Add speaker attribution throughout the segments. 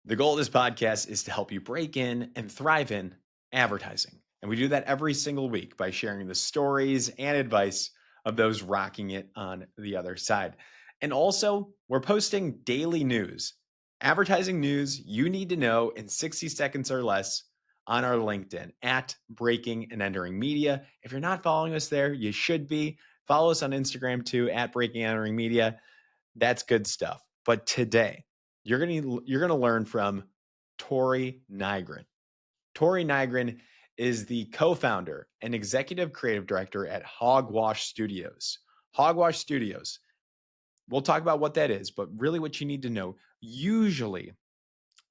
Speaker 1: The goal of this podcast is to help you break in and thrive in advertising. And we do that every single week by sharing the stories and advice of those rocking it on the other side. And also, we're posting daily news, advertising news you need to know in 60 seconds or less on our LinkedIn at Breaking and Entering Media. If you're not following us there, you should be. Follow us on Instagram too at Breaking and Entering Media. That's good stuff. But today, you're gonna learn from Tori Nygren. Tori Nygren is the co-founder and executive creative director at Hogwash Studios. Hogwash Studios. We'll talk about what that is, but really what you need to know. Usually,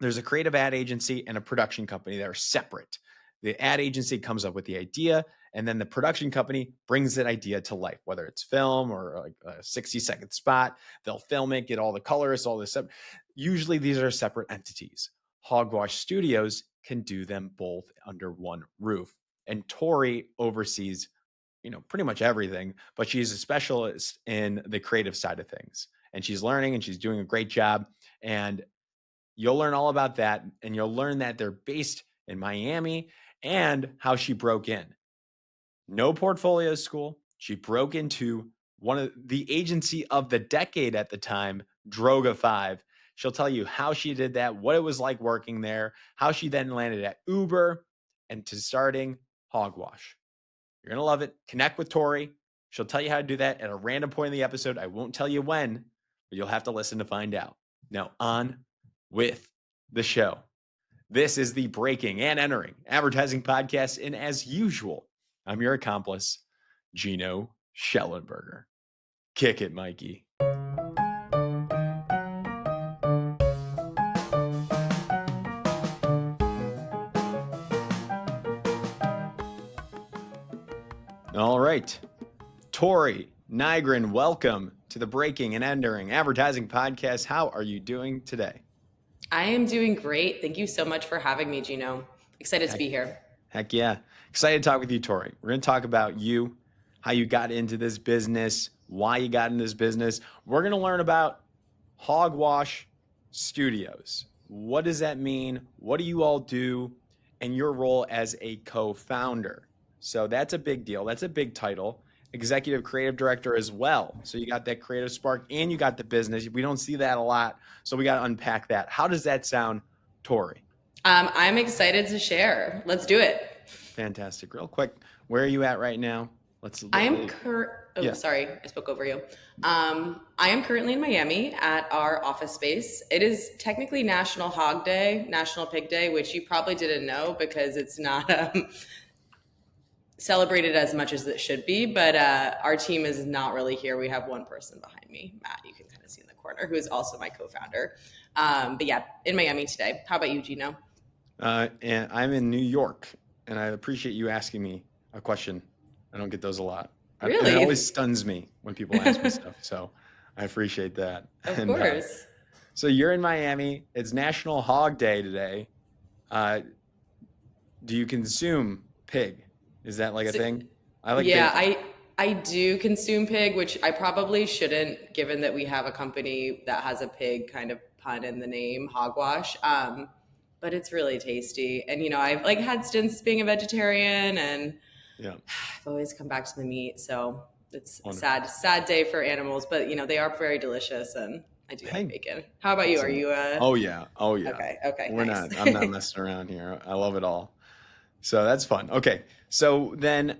Speaker 1: there's a creative ad agency and a production company that are separate. The ad agency comes up with the idea, and then the production company brings that idea to life, whether it's film or like a 60-second spot. They'll film it, get all the colors, all this stuff. Usually these are separate entities. Hogwash Studios can do them both under one roof. And Tori oversees, pretty much everything, but she's a specialist in the creative side of things. And she's learning and she's doing a great job. And you'll learn all about that, and you'll learn that they're based in Miami and how she broke in. No portfolio school. She broke into one of the agency of the decade at the time, Droga 5. She'll tell you how she did that, what it was like working there, how she then landed at Uber, and to starting Hogwash. You're going to love it. Connect with Tori. She'll tell you how to do that at a random point in the episode. I won't tell you when, but you'll have to listen to find out. Now, on with the show. This is the Breaking and Entering Advertising Podcast, and as usual, I'm your accomplice, Gino Schellenberger. Kick it, Mikey. All right. Tori Nygren, welcome to the Breaking and Entering Advertising Podcast. How are you doing today?
Speaker 2: I am doing great. Thank you so much for having me, Gino. Excited to be here.
Speaker 1: Heck yeah. Excited to talk with you, Tori. We're going to talk about you, how you got into this business, why you got in this business. We're going to learn about Hogwash Studios. What does that mean? What do you all do? And your role as a co-founder. So that's a big deal. That's a big title. Executive creative director as well. So you got that creative spark and you got the business. We don't see that a lot. So we got to unpack that. How does that sound, Tori?
Speaker 2: I'm excited to share. Let's do it.
Speaker 1: Fantastic. Real quick, where are you at right now?
Speaker 2: Sorry, I spoke over you. I am currently in Miami at our office space. It is technically National Hog Day, National Pig Day, which you probably didn't know because it's not celebrated as much as it should be, but our team is not really here. We have one person behind me, Matt, you can kind of see in the corner, who is also my co-founder. But yeah, in Miami today. How about you, Gino?
Speaker 1: And I'm in New York, and I appreciate you asking me a question. I don't get those a lot.
Speaker 2: Really?
Speaker 1: It always stuns me when people ask me stuff, so I appreciate that.
Speaker 2: Of course.
Speaker 1: So you're in Miami. It's National Hog Day today. Do you consume pig? Is that like a thing?
Speaker 2: I do consume pig, which I probably shouldn't, given that we have a company that has a pig kind of pun in the name, Hogwash. But it's really tasty. And, I've had stints being a vegetarian, and I've always come back to the meat. So it's a sad day for animals, but they are very delicious, and I do like bacon. How about you? Are you
Speaker 1: Oh yeah.
Speaker 2: Okay.
Speaker 1: I'm not messing around here. I love it all. So that's fun. Okay. So then,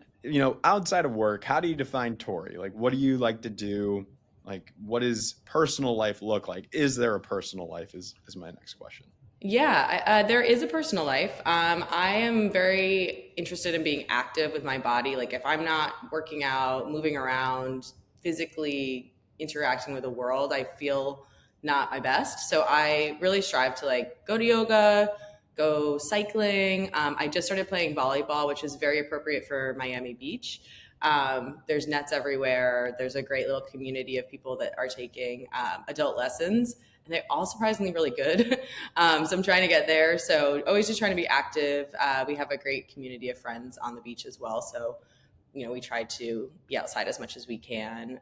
Speaker 1: outside of work, how do you define Tori? Like, what do you like to do? Like, what does personal life look like? Is there a personal life is my next question.
Speaker 2: Yeah, there is a personal life. I am very interested in being active with my body. Like, if I'm not working out, moving around, physically interacting with the world, I feel not my best. So I really strive to go to yoga, go cycling. I just started playing volleyball, which is very appropriate for Miami Beach. There's nets everywhere. There's a great little community of people that are taking adult lessons, and they're all surprisingly really good. So I'm trying to get there. So always just trying to be active. We have a great community of friends on the beach as well. So, we try to be outside as much as we can.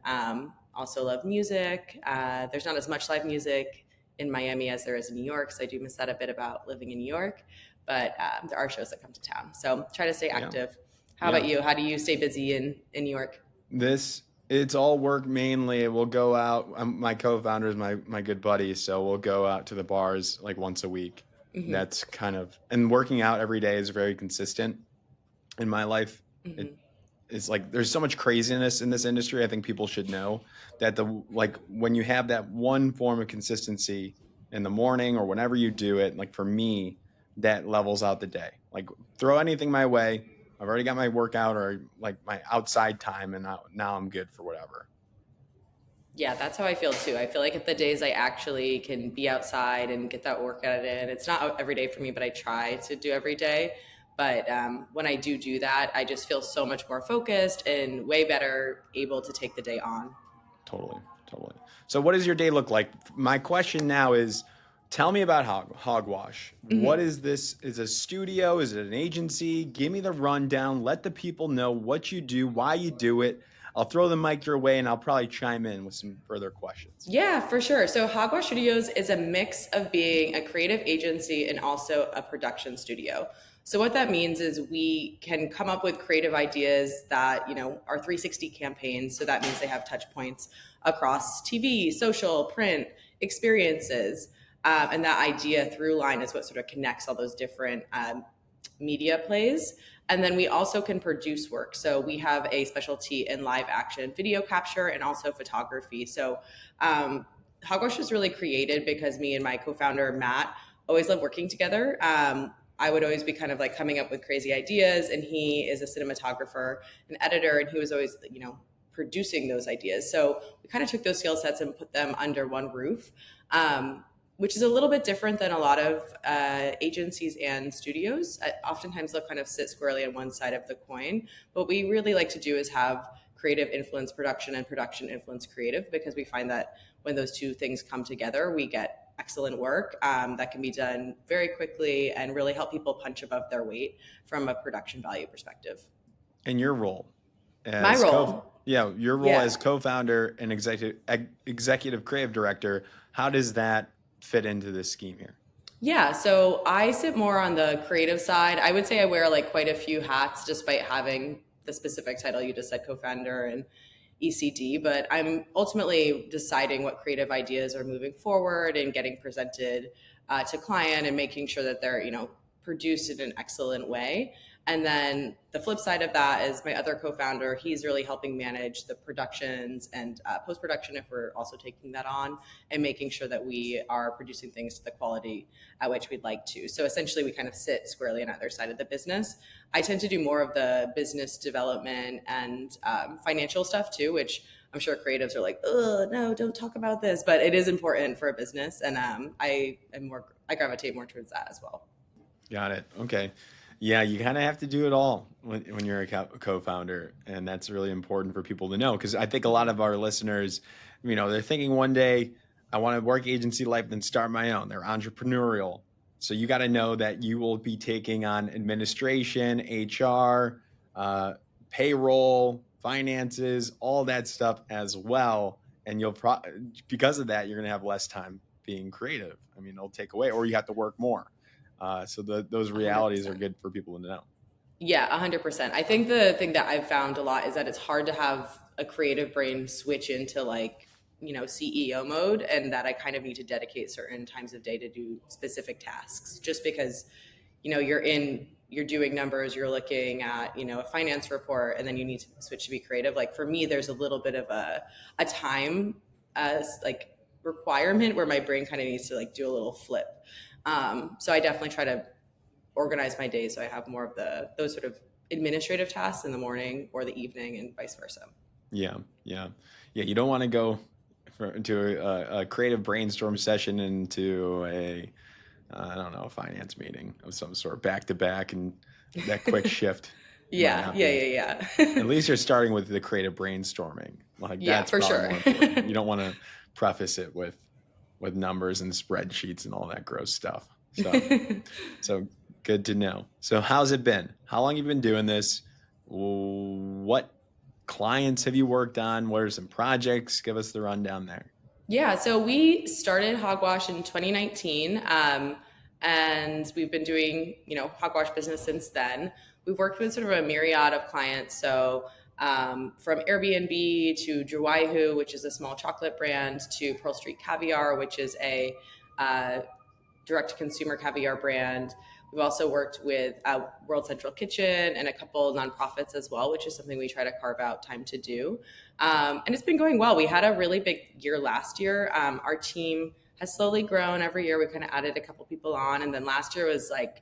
Speaker 2: Also love music. There's not as much live music in Miami as there is in New York. So I do miss that a bit about living in New York, but there are shows that come to town. So try to stay
Speaker 1: Yeah.
Speaker 2: active. How
Speaker 1: Yeah.
Speaker 2: about you? How do you stay busy in New York?
Speaker 1: It's all work mainly. We'll go out. My co-founder is my good buddy, so we'll go out to the bars like once a week.
Speaker 2: Hmm.
Speaker 1: That's kind of, and working out every day is very consistent in my life. It
Speaker 2: Hmm.
Speaker 1: is like there's so much craziness in this industry. I think people should know that when you have that one form of consistency in the morning or whenever you do it, like for me, that levels out the day. Like throw anything my way. I've already got my workout or like my outside time, and now I'm good for whatever.
Speaker 2: Yeah, that's how I feel too. I feel like at the days I actually can be outside and get that workout in, it's not every day for me, but I try to do every day. But when I do that, I just feel so much more focused and way better able to take the day on.
Speaker 1: Totally, totally. So, what does your day look like? My question now is, tell me about Hogwash. What
Speaker 2: Mhm.
Speaker 1: is this? Is it a studio? Is it an agency? Give me the rundown. Let the people know what you do, why you do it. I'll throw the mic your way, and I'll probably chime in with some further questions.
Speaker 2: Yeah, for sure. So Hogwash Studios is a mix of being a creative agency and also a production studio. So what that means is we can come up with creative ideas that, are 360 campaigns. So that means they have touch points across TV, social, print, experiences. And that idea through line is what sort of connects all those different media plays. And then we also can produce work. So we have a specialty in live action video capture and also photography. So Hogwash was really created because me and my co-founder Matt always love working together. I would always be kind of like coming up with crazy ideas, and he is a cinematographer, an editor, and he was always, producing those ideas. So we kind of took those skill sets and put them under one roof. Which is a little bit different than a lot of agencies and studios. Oftentimes, they'll kind of sit squarely on one side of the coin. What we really like to do is have creative influence production and production influence creative, because we find that when those two things come together, we get excellent work that can be done very quickly and really help people punch above their weight from a production value perspective.
Speaker 1: And your role
Speaker 2: My
Speaker 1: as
Speaker 2: role,
Speaker 1: your role
Speaker 2: yeah.
Speaker 1: as co-founder and executive creative director, how does that fit into this scheme here?
Speaker 2: Yeah, so I sit more on the creative side. I would say I wear like quite a few hats despite having the specific title you just said, co-founder and ECD, but I'm ultimately deciding what creative ideas are moving forward and getting presented to client and making sure that they're, produced in an excellent way. And then the flip side of that is my other co-founder. He's really helping manage the productions and post-production if we're also taking that on, and making sure that we are producing things to the quality at which we'd like to. So essentially, we kind of sit squarely on either side of the business. I tend to do more of the business development and financial stuff too, which I'm sure creatives are like, oh no, don't talk about this, but it is important for a business, and I gravitate more towards that as well.
Speaker 1: Got it. Okay. Yeah, you kind of have to do it all when you're a co-founder, and that's really important for people to know because I think a lot of our listeners, they're thinking one day I want to work agency life, then start my own. They're entrepreneurial, so you got to know that you will be taking on administration, HR, payroll, finances, all that stuff as well, and because of that, you're going to have less time being creative. I mean, it'll take away, or you have to work more. So those realities are
Speaker 2: 100%.
Speaker 1: good for people to know.
Speaker 2: Yeah, 100%. I think the thing that I've found a lot is that it's hard to have a creative brain switch into like, CEO mode, and that I kind of need to dedicate certain times of day to do specific tasks just because, you're doing numbers, you're looking at, a finance report, and then you need to switch to be creative. Like for me, there's a little bit of a time like requirement where my brain kind of needs to like do a little flip. So I definitely try to organize my day so I have more of those sort of administrative tasks in the morning or the evening and vice versa.
Speaker 1: Yeah, yeah, yeah. You don't want to go into a creative brainstorm session into a I don't know, a finance meeting of some sort, back to back, and that quick shift might
Speaker 2: Yeah,
Speaker 1: not
Speaker 2: yeah,
Speaker 1: be.
Speaker 2: yeah,
Speaker 1: At
Speaker 2: yeah.
Speaker 1: least you're starting with the creative brainstorming. Like
Speaker 2: Yeah,
Speaker 1: that's
Speaker 2: for
Speaker 1: probably
Speaker 2: sure.
Speaker 1: more important. You don't want to preface it with numbers and spreadsheets and all that gross stuff. So good to know. So how's it been? How long have you been doing this? What clients have you worked on? What are some projects? Give us the rundown there.
Speaker 2: Yeah, so we started Hogwash in 2019, and we've been doing, Hogwash business since then. We've worked with sort of a myriad of clients, so from Airbnb to Juwaihu, which is a small chocolate brand, to Pearl Street Caviar, which is a uh, direct-to-consumer caviar brand. We've also worked with World Central Kitchen and a couple nonprofits as well, which is something we try to carve out time to do. And it's been going well. We had a really big year last year. Our team has slowly grown every year. We kind of added a couple people on, and then last year was like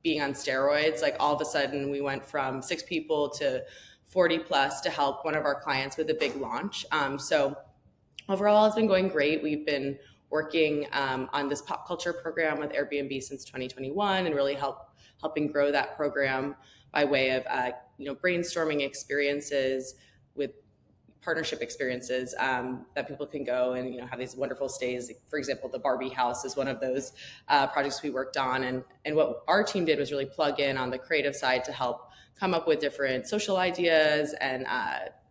Speaker 2: being on steroids. Like all of a sudden, we went from 6 people to 40 plus to help one of our clients with a big launch. So overall, it's been going great. We've been working on this pop culture program with Airbnb since 2021, and really helping grow that program by way of brainstorming experiences with partnership experiences that people can go and have these wonderful stays. For example, the Barbie house is one of those projects we worked on, and what our team did was really plug in on the creative side to help come up with different social ideas and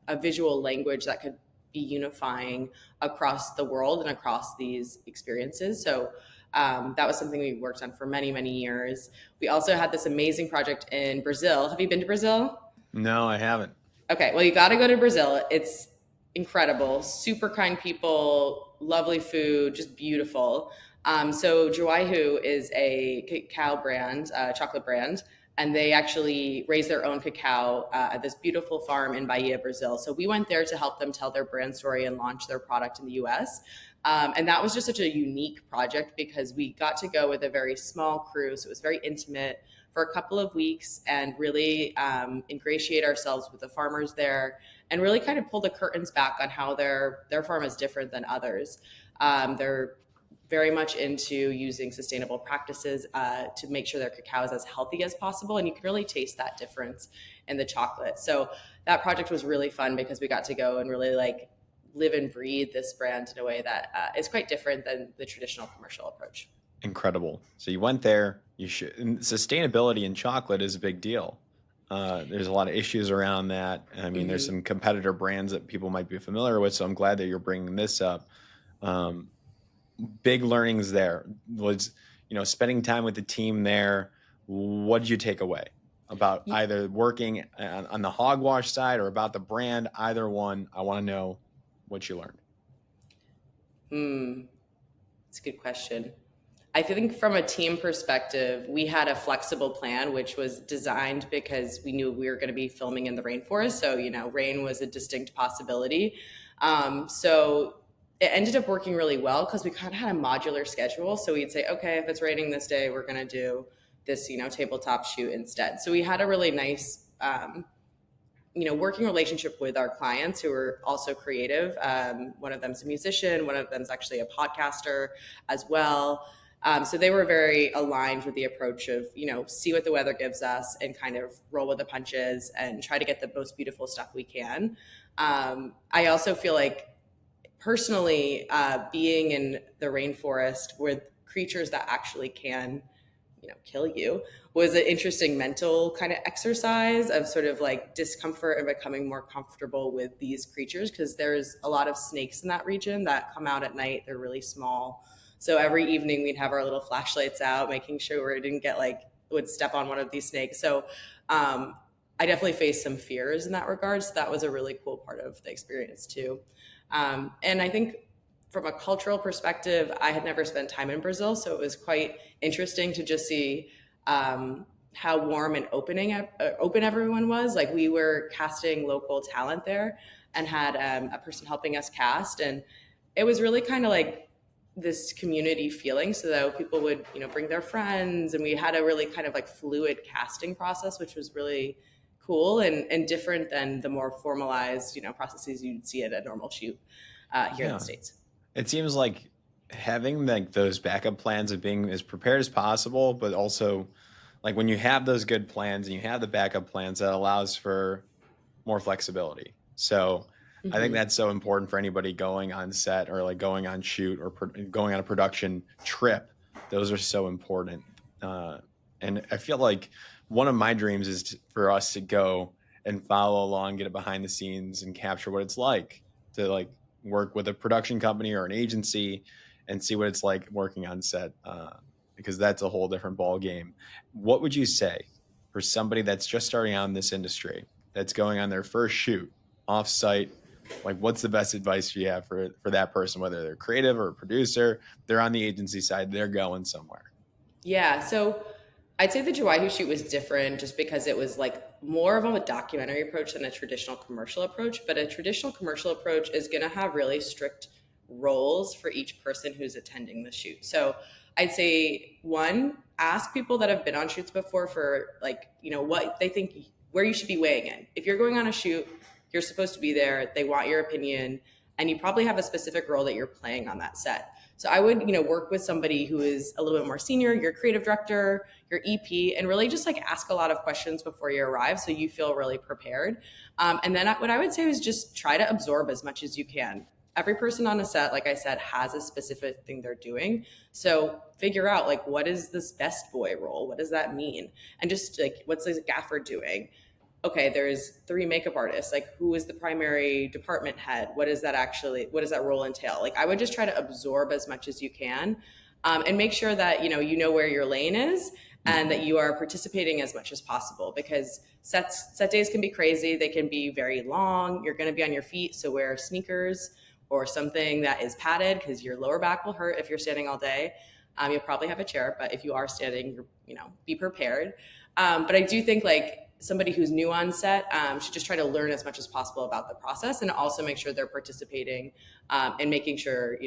Speaker 2: a visual language that could be unifying across the world and across these experiences. So that was something we worked on for many, many years. We also had this amazing project in Brazil. Have you been to Brazil?
Speaker 1: No, I haven't.
Speaker 2: Okay, well, you got to go to Brazil. It's incredible, super kind people, lovely food, just beautiful. So Juwaihu is a cacao brand, chocolate brand, and they actually raise their own cacao at this beautiful farm in Bahia, Brazil. So we went there to help them tell their brand story and launch their product in the US. And that was just such a unique project because we got to go with a very small crew. So it was very intimate for a couple of weeks and really ingratiate ourselves with the farmers there and really kind of pull the curtains back on how their farm is different than others. They're very much into using sustainable practices to make sure their cacao is as healthy as possible, and you can really taste that difference in the chocolate. So that project was really fun because we got to go and really like live and breathe this brand in a way that is quite different than the traditional commercial approach.
Speaker 1: Incredible. So you went there. You should. And sustainability in chocolate is a big deal. There's a lot of issues around that. I mean, there's
Speaker 2: Mm-hmm.
Speaker 1: some competitor brands that people might be familiar with. So I'm glad that you're bringing this up. Um, Big learnings there was, spending time with the team there. What did you take away about either working on the Hogwash side or about the brand? Either one. I want to know what you learned.
Speaker 2: Hmm, it's a good question. I think from a team perspective, we had a flexible plan, which was designed because we knew we were going to be filming in the rainforest. So, rain was a distinct possibility. So it ended up working really well because we kind of had a modular schedule. So we'd say, okay, if it's raining this day, we're going to do this, tabletop shoot instead. So we had a really nice, working relationship with our clients who are also creative. One of them's a musician, one of them's actually a podcaster as well. So they were very aligned with the approach of, see what the weather gives us and kind of roll with the punches and try to get the most beautiful stuff we can. I also feel like personally, being in the rainforest with creatures that actually can, kill you was an interesting mental kind of exercise of sort of like discomfort and becoming more comfortable with these creatures because there's a lot of snakes in that region that come out at night. They're really small. So every evening we'd have our little flashlights out, making sure we didn't get like would step on one of these snakes. So I definitely faced some fears in that regard. So that was a really cool part of the experience too. And I think from a cultural perspective, I had never spent time in Brazil, so it was quite interesting to just see how warm and open everyone was. Like we were casting local talent there, and had a person helping us cast, and it was really kind of like this community feeling. So that people would bring their friends, and we had a really kind of like fluid casting process, which was really cool and different than the more formalized processes you'd see at a normal shoot here in the
Speaker 1: Yeah.
Speaker 2: States.
Speaker 1: It seems like having like those backup plans of being as prepared as possible, but also like when you have those good plans and you have the backup plans, that allows for more flexibility. So I think
Speaker 2: Mm-hmm.
Speaker 1: that's so important for anybody going on set or like going on shoot or going on a production trip. Those are so important. Uh, and I feel like one of my dreams is for us to go and follow along, get it behind the scenes and capture what it's like to like work with a production company or an agency and see what it's like working on set, because that's a whole different ball game. What would you say for somebody that's just starting out in this industry, that's going on their first shoot off site? Like, what's the best advice you have for that person, whether they're creative or a producer, they're on the agency side, they're going somewhere?
Speaker 2: Yeah, so I'd say the Juwaihu shoot was different just because it was like more of a documentary approach than a traditional commercial approach. But a traditional commercial approach is going to have really strict roles for each person who's attending the shoot. So I'd say one, ask people that have been on shoots before for like, what they think, where you should be weighing in. If you're going on a shoot, you're supposed to be there, they want your opinion, and you probably have a specific role that you're playing on that set. So I would, work with somebody who is a little bit more senior, your creative director, your EP, and really just like ask a lot of questions before you arrive so you feel really prepared. And then what I would say is just try to absorb as much as you can. Every person on a set, like I said, has a specific thing they're doing. So figure out like, what is this best boy role? What does that mean? And just like, what's the gaffer doing? Okay, there's 3 makeup artists. Like, who is the primary department head? What does that role entail? Like, I would just try to absorb as much as you can, and make sure that, you know where your lane is and that you are participating as much as possible, because set days can be crazy. They can be very long. You're going to be on your feet. So wear sneakers or something that is padded, because your lower back will hurt if you're standing all day. You'll probably have a chair, but if you are standing, be prepared. But I do think like, somebody who's new on set should just try to learn as much as possible about the process, and also make sure they're participating, and making sure,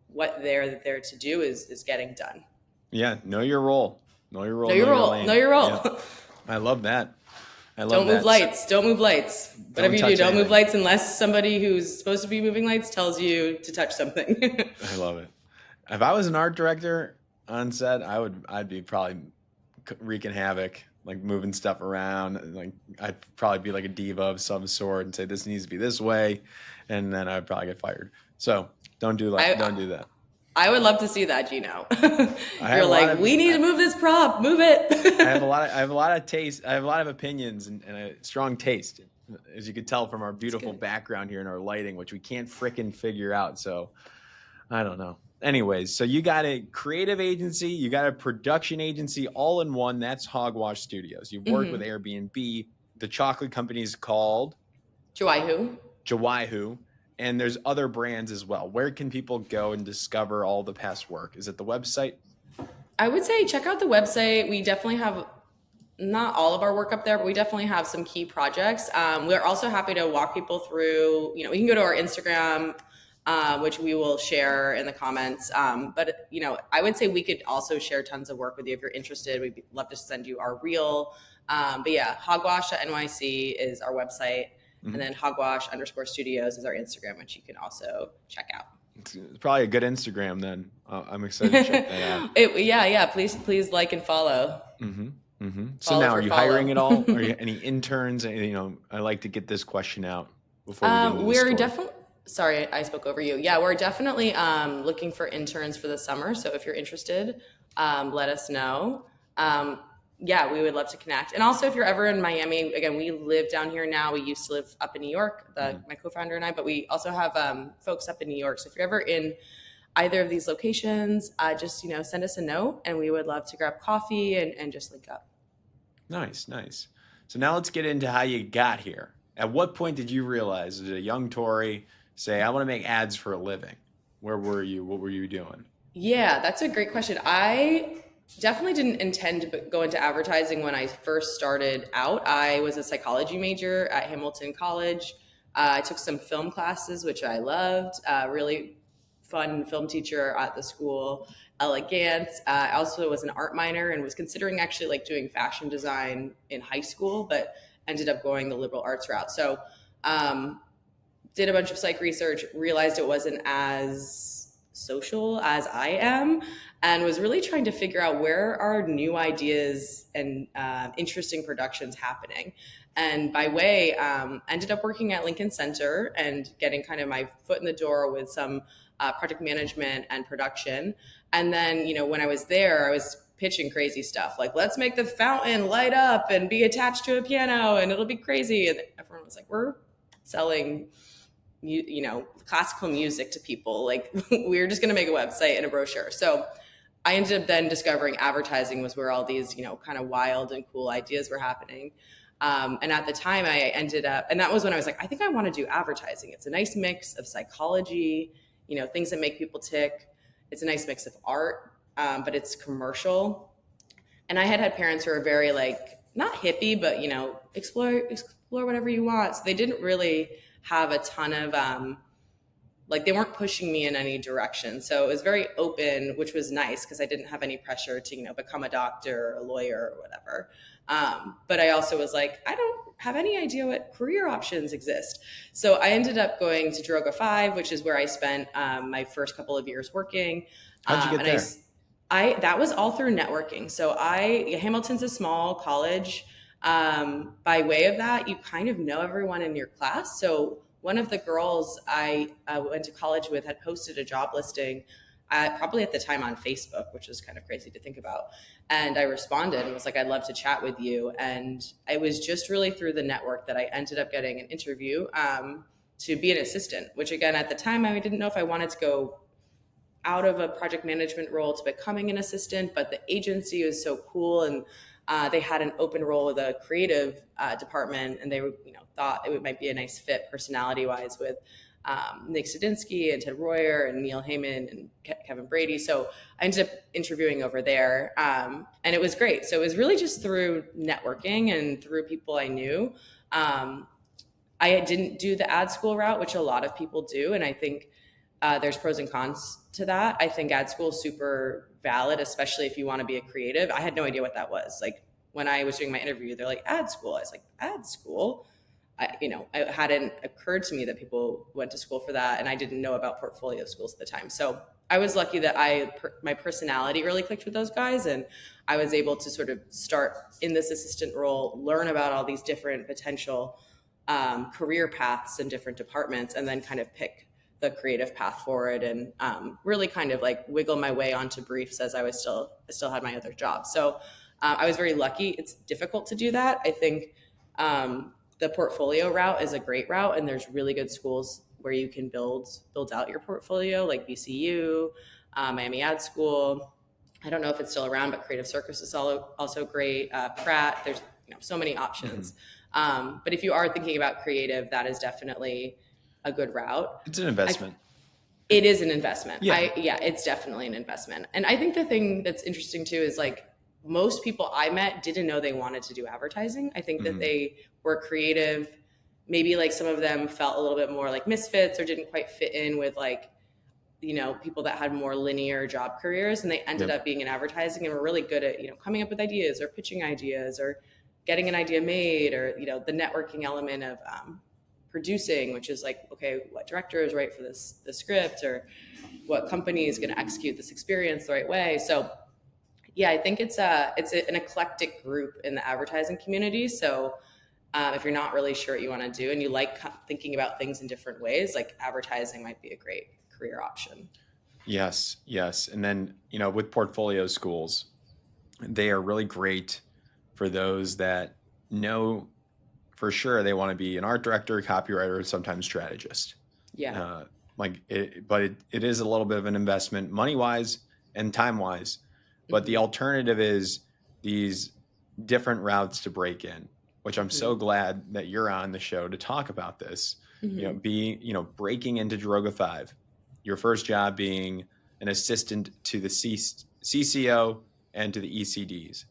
Speaker 2: what they're there to do is getting done.
Speaker 1: Yeah. Know your role. Know your role.
Speaker 2: Know your role. Know your role.
Speaker 1: Yeah. I love that.
Speaker 2: Don't move lights. Don't move lights. Whatever you do, don't move lights unless somebody who's supposed to be moving lights tells you to touch something.
Speaker 1: I love it. If I was an art director on set, I'd be probably wreaking havoc, like moving stuff around. Like, I'd probably be like a diva of some sort and say this needs to be this way, and then I'd probably get fired. So don't do that.
Speaker 2: I would love to see that, Gino. You're like, we need to move this prop, move it.
Speaker 1: I have a lot of taste. I have a lot of opinions and a strong taste, as you could tell from our beautiful background here and our lighting, which we can't frickin' figure out. So I don't know. Anyways, so you got a creative agency, you got a production agency, all in one. That's Hogwash Studios. You've worked with Airbnb. The chocolate company is called Juwaihu. And there's other brands as well. Where can people go and discover all the past work? Is it the website?
Speaker 2: I would say check out the website. We definitely have not all of our work up there, but we definitely have some key projects. We're also happy to walk people through, we can go to our Instagram, which we will share in the comments. But, I would say we could also share tons of work with you if you're interested. We'd love to send you our reel. But yeah, hogwash.nyc is our website. And then hogwash_studios is our Instagram, which you can also check out.
Speaker 1: It's probably a good Instagram then. I'm excited to check that out.
Speaker 2: Yeah. Please like and follow.
Speaker 1: So now, are you hiring at all? Are you any interns? I like to get this question out before we get into the story.
Speaker 2: Definitely. Sorry, I spoke over you. Yeah, we're definitely looking for interns for the summer. So if you're interested, let us know. Yeah, we would love to connect. And also, if you're ever in Miami, again, we live down here now. We used to live up in New York, my co-founder and I, but we also have folks up in New York. So if you're ever in either of these locations, just, send us a note, and we would love to grab coffee and just link up.
Speaker 1: Nice. So now let's get into how you got here. At what point did you realize, as a young Tori, say, I want to make ads for a living? Where were you? What were you doing? Yeah,
Speaker 2: that's a great question. I definitely didn't intend to go into advertising when I first started out. I was a psychology major at Hamilton College. I took some film classes, which I loved. Really fun film teacher at the school, elegant. I also was an art minor and was considering actually like doing fashion design in high school, but ended up going the liberal arts route. So did a bunch of psych research, realized it wasn't as social as I am, and was really trying to figure out where are new ideas and interesting productions happening. And by way, ended up working at Lincoln Center and getting kind of my foot in the door with some project management and production. And then, when I was there, I was pitching crazy stuff like, let's make the fountain light up and be attached to a piano and it'll be crazy. And everyone was like, we're selling classical music to people. Like we were just going to make a website and a brochure. So I ended up then discovering advertising was where all these, kind of wild and cool ideas were happening. And at the time I ended up, and that was when I was like, I think I want to do advertising. It's a nice mix of psychology, things that make people tick. It's a nice mix of art, but it's commercial. And I had parents who were very like, not hippie, but, explore whatever you want. So they didn't really have a ton of, like they weren't pushing me in any direction. So it was very open, which was nice because I didn't have any pressure to, become a doctor or a lawyer or whatever. But I also was like, I don't have any idea what career options exist. So I ended up going to Droga 5, which is where I spent my first couple of years working.
Speaker 1: How'd you get
Speaker 2: And
Speaker 1: there?
Speaker 2: that was all through networking. So Hamilton's a small college. By way of that, you kind of know everyone in your class. So one of the girls I went to college with had posted a job listing, probably at the time on Facebook, which is kind of crazy to think about. And I responded and was like, I'd love to chat with you. And it was just really through the network that I ended up getting an interview to be an assistant, which again, at the time, I didn't know if I wanted to go out of a project management role to becoming an assistant, but the agency was so cool, and they had an open role with a creative department, and they thought it might be a nice fit personality wise with Nick Sadinsky and Ted Royer and Neil Heyman and Kevin Brady. So I ended up interviewing over there, and it was great. So it was really just through networking and through people I knew. I didn't do the ad school route, which a lot of people do, and I think there's pros and cons to that. I think ad school is super valid, especially if you want to be a creative. I had no idea what that was. Like when I was doing my interview, they're like, ad school. I was like, ad school? It hadn't occurred to me that people went to school for that, and I didn't know about portfolio schools at the time. So I was lucky that my personality really clicked with those guys, and I was able to sort of start in this assistant role, learn about all these different potential career paths in different departments, and then kind of pick the creative path forward, and really kind of like wiggle my way onto briefs as I still had my other job. So I was very lucky. It's difficult to do that. I think the portfolio route is a great route, and there's really good schools where you can build out your portfolio, like BCU, Miami Ad School. I don't know if it's still around, but Creative Circus is also great. Pratt, there's so many options. But if you are thinking about creative, that is definitely a good route.
Speaker 1: It's an investment.
Speaker 2: It is an investment.
Speaker 1: Yeah.
Speaker 2: It's definitely an investment. And I think the thing that's interesting too is like most people I met didn't know they wanted to do advertising. I think that they were creative. Maybe like some of them felt a little bit more like misfits or didn't quite fit in with like, people that had more linear job careers, and they ended up being in advertising and were really good at, coming up with ideas or pitching ideas or getting an idea made, or, the networking element of producing, which is like, okay, what director is right for the script, or what company is going to execute this experience the right way. So yeah, I think it's an eclectic group in the advertising community. So if you're not really sure what you want to do and you like thinking about things in different ways, like advertising might be a great career option.
Speaker 1: Yes. And then, with portfolio schools, they are really great for those that know for sure they want to be an art director, copywriter, sometimes strategist.
Speaker 2: Yeah.
Speaker 1: But it is a little bit of an investment money-wise and time-wise. But the alternative is these different routes to break in, which I'm so glad that you're on the show to talk about this. Breaking into Droga 5, your first job being an assistant to the CCO and to the ECDs.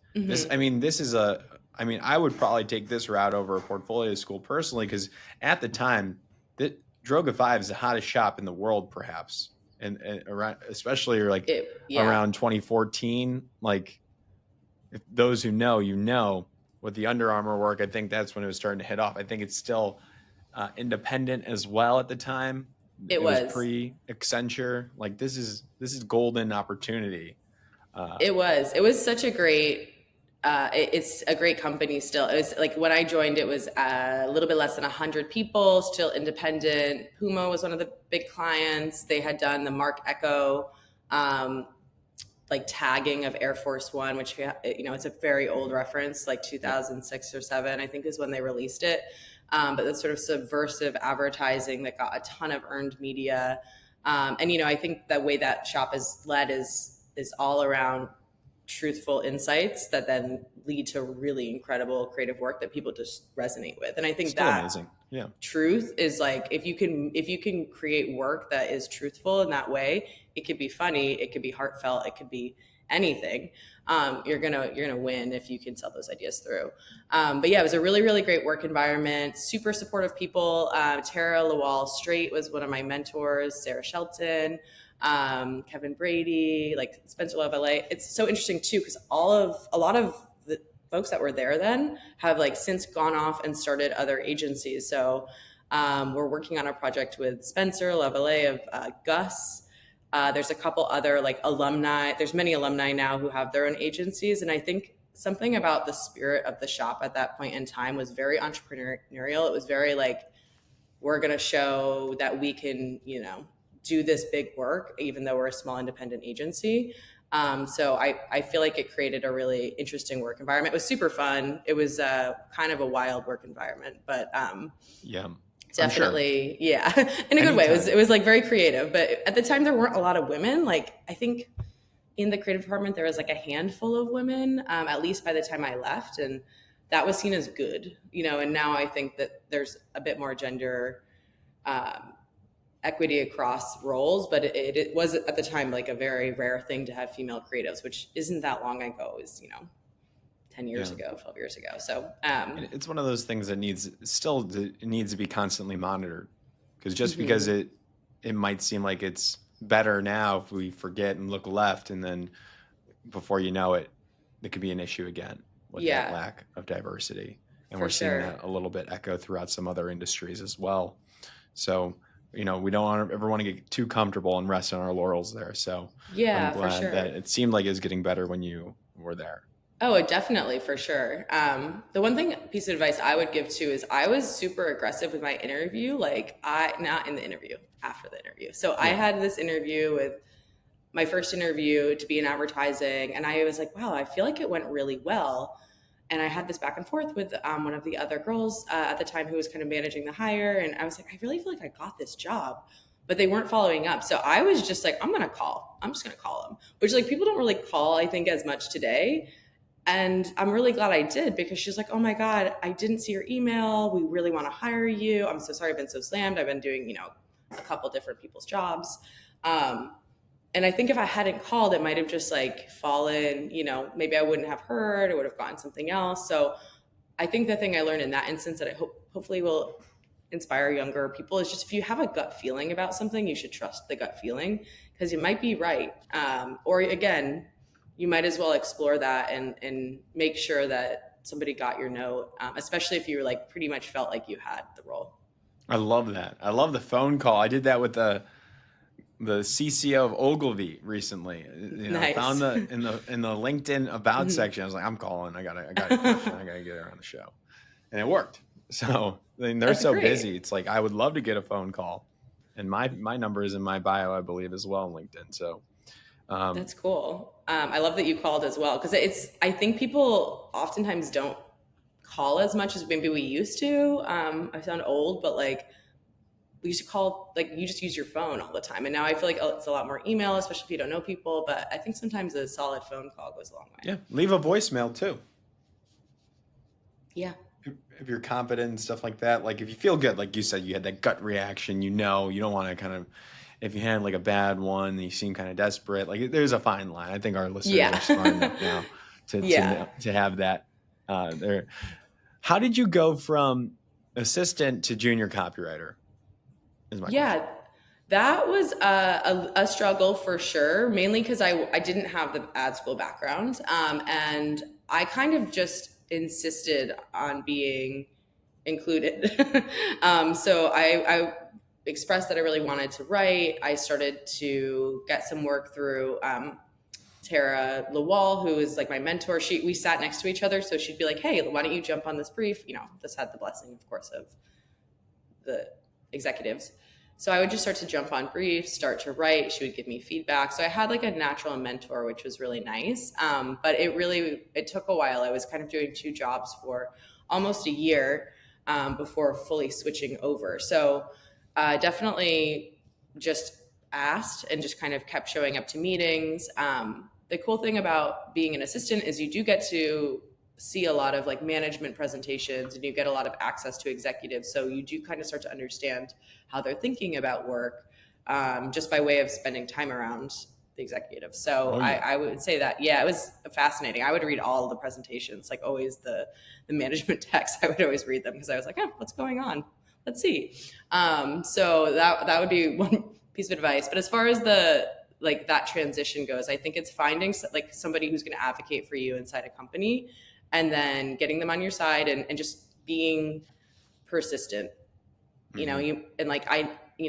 Speaker 1: I would probably take this route over a portfolio school personally, because at the time, that Droga 5 is the hottest shop in the world, perhaps, and around, especially like around 2014. Like, if those who know, with the Under Armour work, I think that's when it was starting to hit off. I think it's still independent as well at the time. It was pre-Accenture. Like this is golden opportunity.
Speaker 2: It was such a great. It's a great company still. It was like when I joined, it was a little bit less than 100 people, still independent. Puma was one of the big clients. They had done the Mark Echo like tagging of Air Force One, which, you know, it's a very old reference, like
Speaker 1: Yep.
Speaker 2: 2006 or seven, I think is when they released it. But that's sort of subversive advertising that got a ton of earned media. And, you know, I think the way that shop is led is all around truthful insights that then lead to really incredible creative work that people just resonate with. And I think
Speaker 1: Still
Speaker 2: that
Speaker 1: amazing. Yeah.
Speaker 2: truth is like, if you can create work that is truthful in that way, it could be funny, it could be heartfelt, it could be anything. You're gonna win if you can sell those ideas through. But yeah, it was a really, really great work environment, super supportive people. Tara Lawal Straight was one of my mentors, Sarah Shelton, Kevin Brady, like Spencer Love LA. It's so interesting too, because a lot of the folks that were there then have like since gone off and started other agencies. So we're working on a project with Spencer Love LA of Gus. There's a couple other like alumni. There's many alumni now who have their own agencies, and I think something about the spirit of the shop at that point in time was very entrepreneurial. It was very like, we're going to show that we can, you know, do this big work, even though we're a small independent agency. So I feel like it created a really interesting work environment. It was super fun. It was kind of a wild work environment, but
Speaker 1: Yeah. I'm sure.
Speaker 2: definitely, yeah, in a good way.
Speaker 1: Anytime.
Speaker 2: It was like very creative, but at the time there weren't a lot of women. Like I think in the creative department there was like a handful of women, at least by the time I left, and that was seen as good, you know. And now I think that there's a bit more gender um, equity across roles, but it was at the time like a very rare thing to have female creatives, which isn't that long ago. It was, you know, 10 years
Speaker 1: Yeah.
Speaker 2: ago, 12 years ago. So
Speaker 1: It's one of those things that it needs to be constantly monitored, because just because
Speaker 2: mhm.
Speaker 1: it might seem like it's better now, if we forget and look left, and then before you know it, it could be an issue again with that
Speaker 2: Yeah,
Speaker 1: lack of diversity. And we're
Speaker 2: for
Speaker 1: seeing
Speaker 2: sure.
Speaker 1: that a little bit echo throughout some other industries as well. So, we don't ever want to get too comfortable and rest on our laurels there. So I'm
Speaker 2: Yeah, for
Speaker 1: glad that
Speaker 2: sure.
Speaker 1: it seemed like it was getting better when you were there.
Speaker 2: Oh, definitely, for sure. The one piece of advice I would give too is I was super aggressive with my interview. Like not in the interview, after the interview. So I
Speaker 1: Yeah.
Speaker 2: had this interview with my first interview to be in advertising, and I was like, wow, I feel like it went really well. And I had this back and forth with one of the other girls at the time who was kind of managing the hire, and I was like, I really feel like I got this job, but they weren't following up. So I was just like, I'm just gonna call them, which like people don't really call, I think, as much today. And I'm really glad I did, because she's like, oh my God, I didn't see your email. We really want to hire you. I'm so sorry I've been so slammed. I've been doing, you know, a couple different people's jobs. Um, and I think if I hadn't called, it might have just like fallen, you know, maybe I wouldn't have heard, it would have gotten something else. So I think the thing I learned in that instance that I hopefully will inspire younger people is just, if you have a gut feeling about something, you should trust the gut feeling, because it might be right. Or again, you might as well explore that and make sure that somebody got your note, especially if you were like pretty much felt like you had the role.
Speaker 1: I love that. I love the phone call. I did that with the CCO of Ogilvy recently. Found
Speaker 2: Nice.
Speaker 1: in the LinkedIn about section. I was like, I'm calling. I got a question. I gotta get her on the show, and it worked. So I mean, they're
Speaker 2: That's
Speaker 1: so
Speaker 2: great.
Speaker 1: busy. It's like I would love to get a phone call, and my number is in my bio, I believe, as well on LinkedIn. So um,
Speaker 2: That's cool. I love that you called as well, because I think people oftentimes don't call as much as maybe we used to. I sound old, but like we used to call, like you just use your phone all the time. And now I feel like it's a lot more email, especially if you don't know people. But I think sometimes a solid phone call goes a long way.
Speaker 1: yeah, leave a voicemail too.
Speaker 2: Yeah.
Speaker 1: If you're confident and stuff like that, like if you feel good, like you said, you had that gut reaction, you don't want to kind of, if you had like a bad one, and you seem kind of desperate, like there's a fine line. I think our listeners
Speaker 2: Yeah.
Speaker 1: are smart enough now
Speaker 2: Yeah.
Speaker 1: to have that there. How did you go from assistant to junior copywriter? Is my question.
Speaker 2: Yeah. That was a struggle for sure, mainly because I didn't have the ad school background. And I kind of just insisted on being included. So I expressed that I really wanted to write. I started to get some work through Tara Lawal, who is like my mentor. We sat next to each other, so she'd be like, "Hey, why don't you jump on this brief?" You know, this had the blessing, of course, of the executives. So I would just start to jump on briefs, start to write. She would give me feedback. So I had like a natural mentor, which was really nice. But it took a while. I was kind of doing two jobs for almost a year before fully switching over. So definitely just asked and just kind of kept showing up to meetings. The cool thing about being an assistant is you do get to see a lot of like management presentations, and you get a lot of access to executives. So you do kind of start to understand how they're thinking about work, just by way of spending time around the executives. So
Speaker 1: Oh yeah.
Speaker 2: I would say that, yeah, it was fascinating. I would read all of the presentations, like always the management text. I would always read them because I was like, oh, what's going on? Let's see. So that would be one piece of advice. But as far as the like that transition goes, I think it's finding like somebody who's going to advocate for you inside a company, and then getting them on your side, and just being persistent. You know,
Speaker 1: Hmm.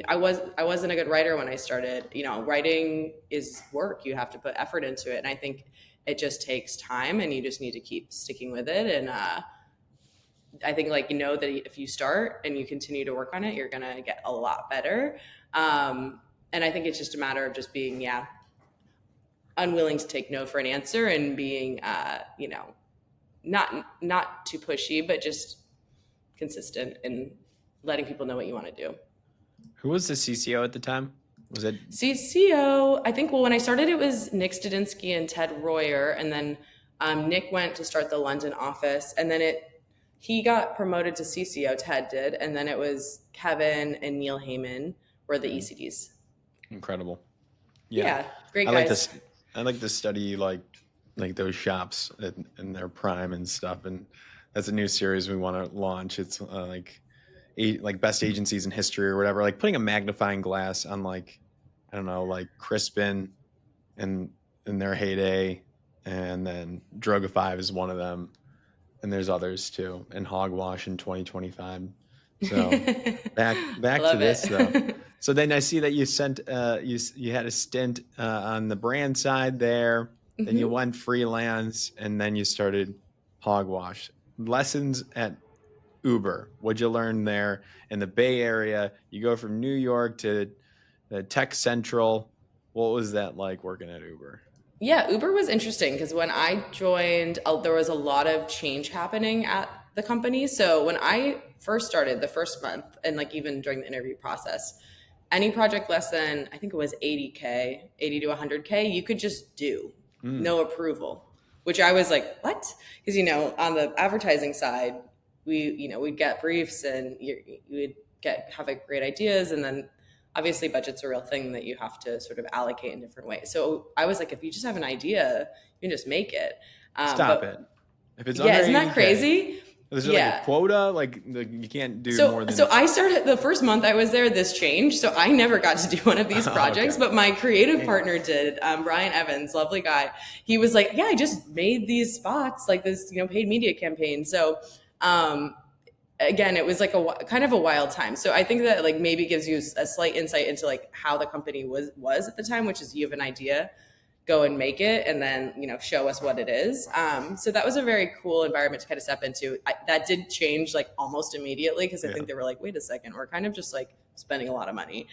Speaker 2: I wasn't a good writer when I started. You know, writing is work. You have to put effort into it, and I think it just takes time, and you just need to keep sticking with it. And I think, like, you know, that if you start and you continue to work on it, you're gonna get a lot better. And I think it's just a matter of just being, yeah, unwilling to take no for an answer, and being, not too pushy, but just consistent, and letting people know what you want to do.
Speaker 1: Who was the CCO at the time? Was it?
Speaker 2: CCO, I think, well, when I started, it was Nick Studinsky and Ted Royer. And then Nick went to start the London office. And then he got promoted to CCO, Ted did. And then it was Kevin and Neil Heyman were the ECDs.
Speaker 1: Incredible. Yeah.
Speaker 2: Yeah, great
Speaker 1: I like
Speaker 2: guys.
Speaker 1: this. I like to study like those shops in their prime and stuff. And that's a new series we want to launch. It's like best agencies in history or whatever. Like putting a magnifying glass on like, I don't know, like Crispin and in their heyday, and then Droga5 is one of them, and there's others too, and Hogwash in 2025. So back to
Speaker 2: Love
Speaker 1: this though.
Speaker 2: it.
Speaker 1: So then I see that you sent you had a stint on the brand side there. Then you
Speaker 2: Hmm.
Speaker 1: went freelance, and then you started Hogwash. Lessons at Uber. What'd you learn there in the Bay Area? You go from New York to the Tech Central. What was that like working at Uber?
Speaker 2: Yeah, Uber was interesting because when I joined, there was a lot of change happening at the company. So when I first started the first month, and like even during the interview process, any project less than, I think it was 80K, 80 to 100K, you could just do,
Speaker 1: Mm,
Speaker 2: no approval, which I was like, what? Because, on the advertising side, we'd get briefs, and you would have great ideas. And then obviously budget's a real thing that you have to sort of allocate in different ways. So I was like, if you just have an idea, you can just make it.
Speaker 1: stop it.
Speaker 2: But
Speaker 1: If it's
Speaker 2: yeah,
Speaker 1: under
Speaker 2: isn't that
Speaker 1: 80K,
Speaker 2: crazy?
Speaker 1: is there like a
Speaker 2: Yeah.
Speaker 1: quota? Like you can't do
Speaker 2: So
Speaker 1: more
Speaker 2: so
Speaker 1: than.
Speaker 2: I started the first month I was there, this changed. So I never got to do one of these projects,
Speaker 1: Okay.
Speaker 2: but my creative
Speaker 1: Damn.
Speaker 2: partner did. Brian Evans, lovely guy. He was like, yeah, I just made these spots, like this, paid media campaign. So um, again, it was like kind of a wild time. So I think that like maybe gives you a slight insight into like how the company was at the time, which is you have an idea, go and make it, and then show us what it is. So that was a very cool environment to kind of step into. That did change like almost immediately, because I
Speaker 1: Yeah.
Speaker 2: think they were like, wait a second, we're kind of just like spending a lot of money.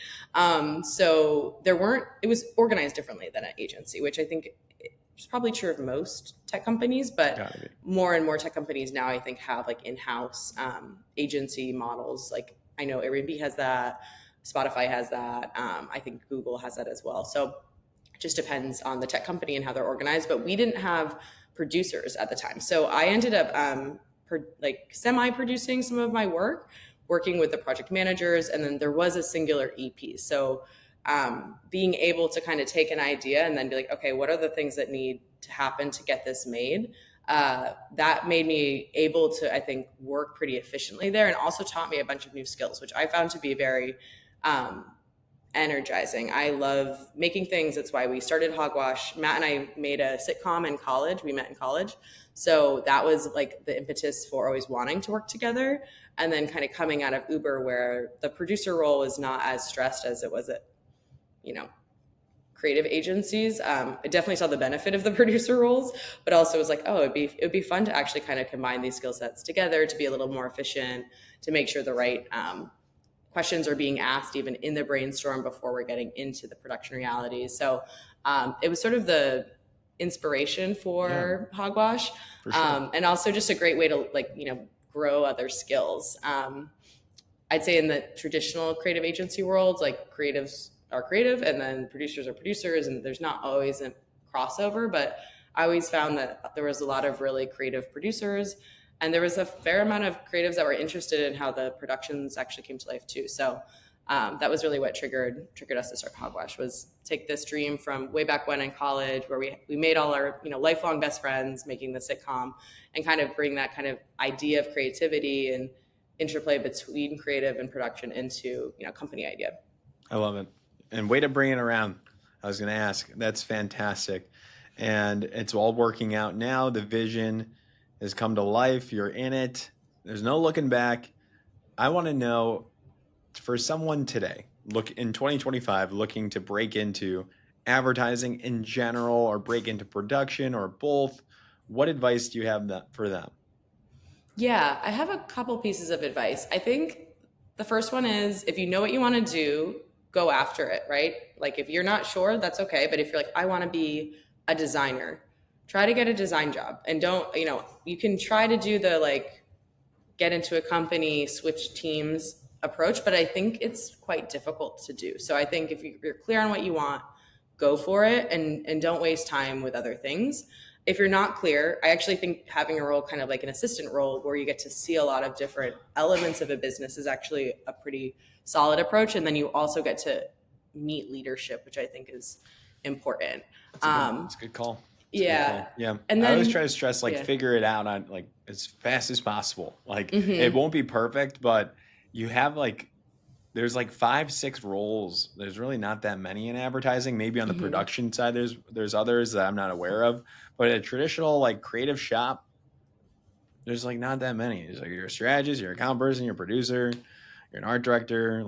Speaker 2: So it was organized differently than an agency, which I think is probably true of most tech companies, but
Speaker 1: Gotta be.
Speaker 2: more and more tech companies now I think have like in-house agency models. Like I know Airbnb has that, Spotify has that, I think Google has that as well. So it just depends on the tech company and how they're organized. But we didn't have producers at the time, so I ended up like semi-producing some of my work, working with the project managers, and then there was a singular EP. So being able to kind of take an idea and then be like, okay, what are the things that need to happen to get this made? That made me able to, I think, work pretty efficiently there, and also taught me a bunch of new skills, which I found to be very um, energizing. I love making things. That's why we started Hogwash. Matt and I made a sitcom in college. We met in college. So that was like the impetus for always wanting to work together. And then kind of coming out of Uber, where the producer role is not as stressed as it was at, you know, creative agencies. I definitely saw the benefit of the producer roles, but also was like, oh, it'd be fun to actually kind of combine these skill sets together to be a little more efficient, to make sure the right questions are being asked even in the brainstorm before we're getting into the production realities. So it was sort of the inspiration for Hogwash,
Speaker 1: for sure.
Speaker 2: and also just a great way to grow other skills. I'd say in the traditional creative agency world, like creatives are creative and then producers are producers, and there's not always a crossover. But I always found that there was a lot of really creative producers, and there was a fair amount of creatives that were interested in how the productions actually came to life too. So that was really what triggered us to start Hogwash, was take this dream from way back when in college, where we made all our lifelong best friends making the sitcom, and kind of bring that kind of idea of creativity and interplay between creative and production into company idea.
Speaker 1: I love it. And way to bring it around. I was going to ask. That's fantastic. And it's all working out now. The vision has come to life. You're in it. There's no looking back. I want to know, for someone today, look in 2025, looking to break into advertising in general or break into production or both, what advice do you have for them?
Speaker 2: Yeah, I have a couple pieces of advice. I think the first one is, if you know what you want to do, go after it, right? Like if you're not sure, that's okay. But if you're like, I want to be a designer, try to get a design job, and don't, you can try to do the get into a company, switch teams approach, but I think it's quite difficult to do. So I think if you're clear on what you want, go for it, and don't waste time with other things. If you're not clear, I actually think having a role kind of like an assistant role where you get to see a lot of different elements of a business is actually a pretty solid approach. And then you also get to meet leadership, which I think is important.
Speaker 1: It's a good call.
Speaker 2: Yeah.
Speaker 1: Yeah.
Speaker 2: And then
Speaker 1: I always try to stress, figure it out on as fast as possible. It won't be perfect, but you have there's 5-6 roles. There's really not that many in advertising. Maybe on the production side, there's others that I'm not aware of, but a traditional creative shop, there's not that many. There's you're a strategist, you're an account person, you're a producer, you're an art director.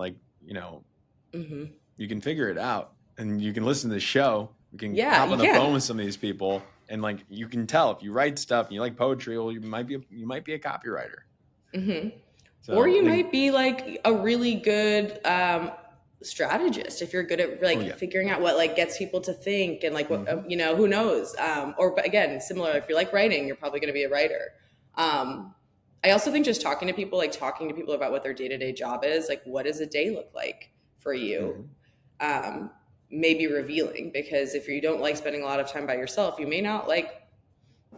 Speaker 1: You can figure it out, and you can listen to the show. You can hop on the phone with some of these people, and you can tell if you write stuff and you like poetry. Well, you might be a copywriter.
Speaker 2: So, or you might be a really good strategist if you're good at figuring out what getts people to think, and what who knows. But again, similar, if you like writing, you're probably going to be a writer. I also think just talking to people about what their day-to-day job is, what does a day look like for you, may be revealing, because if you don't like spending a lot of time by yourself, you may not like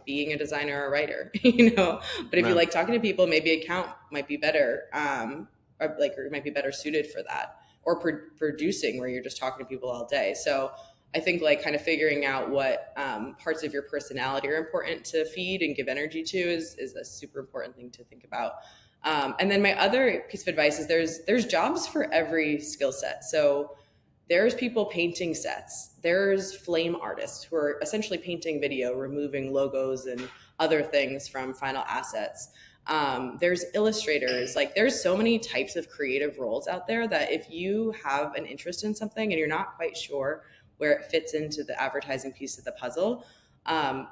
Speaker 2: being a designer or a writer, but if you like talking to people, maybe account might be better, or might be better suited for that, or producing, where you're just talking to people all day. So I think kind of figuring out what parts of your personality are important to feed and give energy to is a super important thing to think about. And then my other piece of advice is there's jobs for every skill set. So there's people painting sets. There's flame artists who are essentially painting video, removing logos and other things from final assets. There's illustrators. There's so many types of creative roles out there that if you have an interest in something and you're not quite sure where it fits into the advertising piece of the puzzle,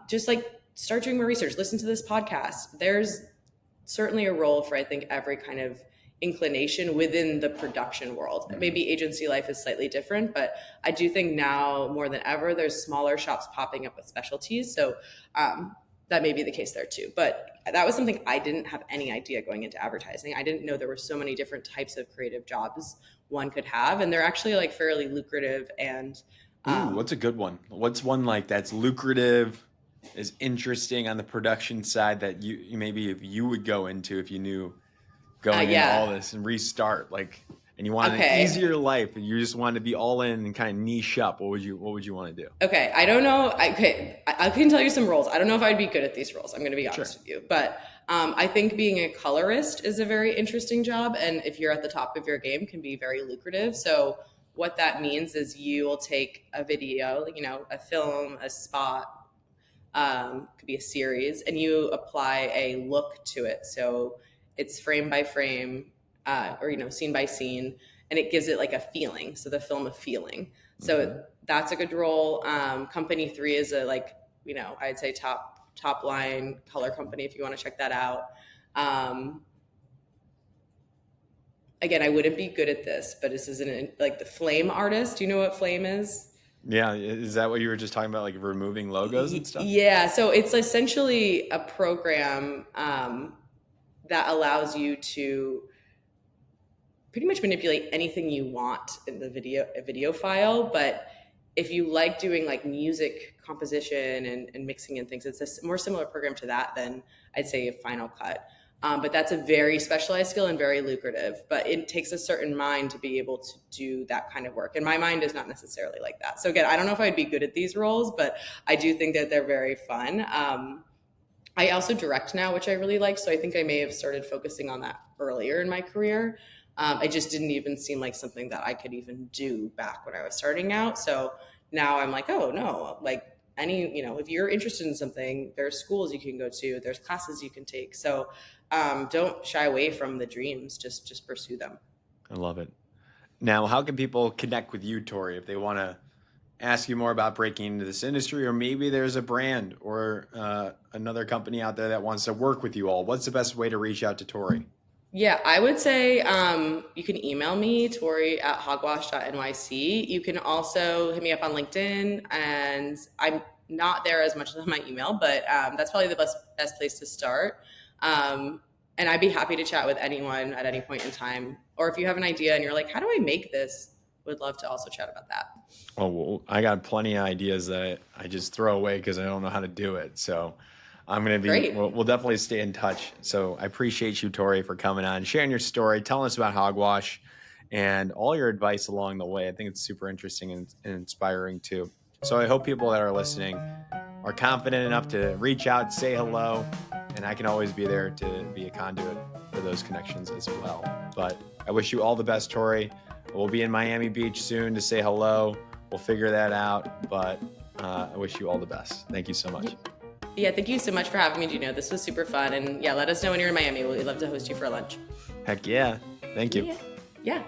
Speaker 2: just start doing more research. Listen to this podcast. There's certainly a role for, I think, every kind of inclination within the production world. Maybe agency life is slightly different, but I do think now more than ever, there's smaller shops popping up with specialties. So that may be the case there too. But that was something I didn't have any idea going into advertising. I didn't know there were so many different types of creative jobs one could have, and they're actually fairly lucrative. And
Speaker 1: what's a good one? What's one that's lucrative, is interesting on the production side that you maybe if you would go into if you knew going into all this and restart, and you want an easier life and you just want to be all in and kind of niche up, what would you want to do?
Speaker 2: Okay, I don't know. I can tell you some roles. I don't know if I'd be good at these roles. I'm going to be honest with you, but I think being a colorist is a very interesting job, and if you're at the top of your game, can be very lucrative. So what that means is you will take a video, a film, a spot, could be a series, and you apply a look to it. So it's frame by frame, or scene by scene, and it gives it a feeling. So the film a feeling. So that's a good role. Company 3 is a I'd say top line color company if you want to check that out. again, I wouldn't be good at this, but this is like the flame artist. Do you know what flame is?
Speaker 1: Yeah, is that what you were just talking about, like removing logos and stuff?
Speaker 2: Yeah, so it's essentially a program that allows you to pretty much manipulate anything you want in the video file. But if you like doing like music composition and mixing and things, it's a more similar program to that than I'd say a Final Cut. But that's a very specialized skill and very lucrative. But it takes a certain mind to be able to do that kind of work. And my mind is not necessarily like that. So again, I don't know if I'd be good at these roles, but I do think that they're very fun. I also direct now, which I really like. So I think I may have started focusing on that earlier in my career. It just didn't even seem like something that I could even do back when I was starting out. So now I'm like, oh no, like if you're interested in something, there's schools you can go to, there's classes you can take. So don't shy away from the dreams. Just pursue them.
Speaker 1: I love it. Now, how can people connect with you, Tori, if they want to ask you more about breaking into this industry, or maybe there's a brand or another company out there that wants to work with you all? What's the best way to reach out to Tori?
Speaker 2: Yeah, I would say you can email me, Tori at hogwash.nyc. You can also hit me up on LinkedIn, and I'm not there as much as my email, but that's probably the best place to start. And I'd be happy to chat with anyone at any point in time. Or if you have an idea and you're like, how do I make this? Would love to also chat about that.
Speaker 1: Oh, well, I got plenty of ideas that I just throw away because I don't know how to do it. So
Speaker 2: Great.
Speaker 1: we'll definitely stay in touch. So I appreciate you, Tori, for coming on, sharing your story, telling us about Hogwash and all your advice along the way. I think it's super interesting and inspiring too. So I hope people that are listening are confident enough to reach out, say hello, and I can always be there to be a conduit for those connections as well. But I wish you all the best, Tori. We'll be in Miami Beach soon to say hello. We'll figure that out, but I wish you all the best. Thank you so much.
Speaker 2: Yeah, thank you so much for having me, Gino. This was super fun. And yeah, let us know when you're in Miami. We'd love to host you for lunch.
Speaker 1: Heck yeah. Thank you.
Speaker 2: Yeah.